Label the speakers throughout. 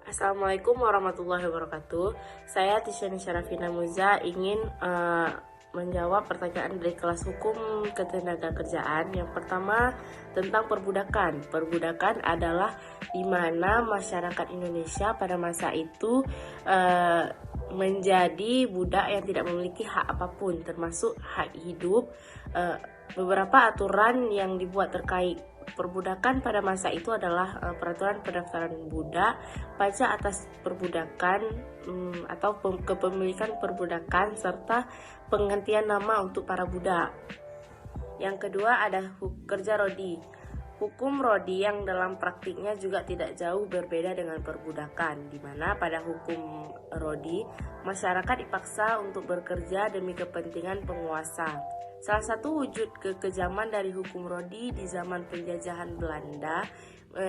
Speaker 1: Assalamualaikum warahmatullahi wabarakatuh. Saya Tisyani Syarafina Muza ingin menjawab pertanyaan dari kelas hukum ketenagakerjaan. Yang pertama tentang perbudakan. Perbudakan adalah di mana masyarakat Indonesia pada masa itu menjadi budak yang tidak memiliki hak apapun, termasuk hak hidup. Beberapa aturan yang dibuat terkait perbudakan pada masa itu adalah peraturan pendaftaran budak, pajak atas perbudakan atau kepemilikan perbudakan, serta penggantian nama untuk para budak. Yang kedua ada kerja rodi. Hukum rodi yang dalam praktiknya juga tidak jauh berbeda dengan perbudakan, di mana pada hukum rodi masyarakat dipaksa untuk bekerja demi kepentingan penguasa. Salah satu wujud kekejaman dari hukum rodi di zaman penjajahan Belanda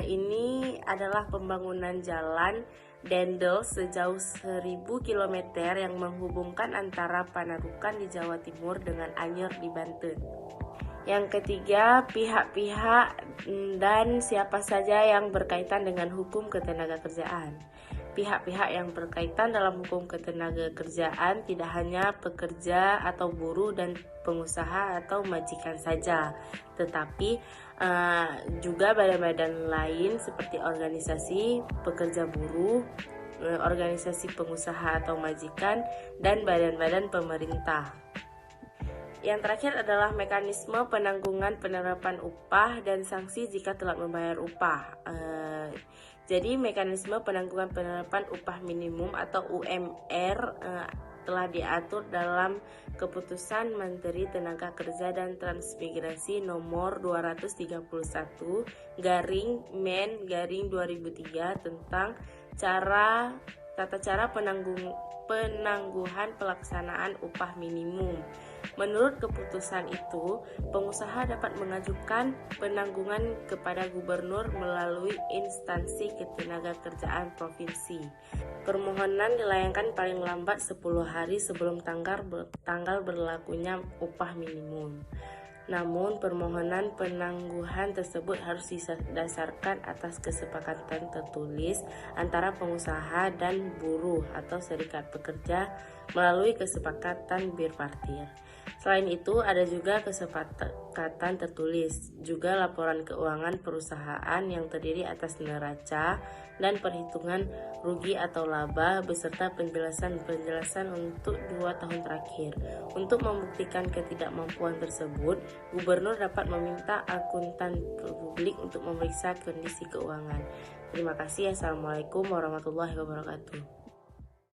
Speaker 1: ini adalah pembangunan jalan Dendel sejauh 1000 km yang menghubungkan antara Panarukan di Jawa Timur dengan Anyer di Banten. Yang ketiga, pihak-pihak dan siapa saja yang berkaitan dengan hukum ketenagakerjaan. Pihak-pihak yang berkaitan dalam hukum ketenagakerjaan tidak hanya pekerja atau buruh dan pengusaha atau majikan saja, tetapi juga badan-badan lain seperti organisasi pekerja buruh, organisasi pengusaha atau majikan, dan badan-badan pemerintah. Yang terakhir adalah mekanisme penanggungan penerapan upah dan sanksi jika telat membayar upah. Jadi mekanisme penanggungan penerapan upah minimum atau UMR telah diatur dalam Keputusan Menteri Tenaga Kerja dan Transmigrasi Nomor 234/Men/2003 tentang tata cara penangguhan pelaksanaan upah minimum. Menurut keputusan itu, pengusaha dapat mengajukan penanggungan kepada gubernur melalui instansi ketenagakerjaan provinsi. Permohonan dilayangkan paling lambat 10 hari sebelum tanggal berlakunya upah minimum. Namun, permohonan penangguhan tersebut harus didasarkan atas kesepakatan tertulis antara pengusaha dan buruh atau serikat pekerja melalui kesepakatan bipartit. Selain itu, ada juga kesepakatan tertulis, juga laporan keuangan perusahaan yang terdiri atas neraca dan perhitungan rugi atau laba beserta penjelasan untuk 2 tahun terakhir. Untuk membuktikan ketidakmampuan tersebut, gubernur dapat meminta akuntan publik untuk memeriksa kondisi keuangan. Terima kasih. Assalamualaikum warahmatullahi wabarakatuh.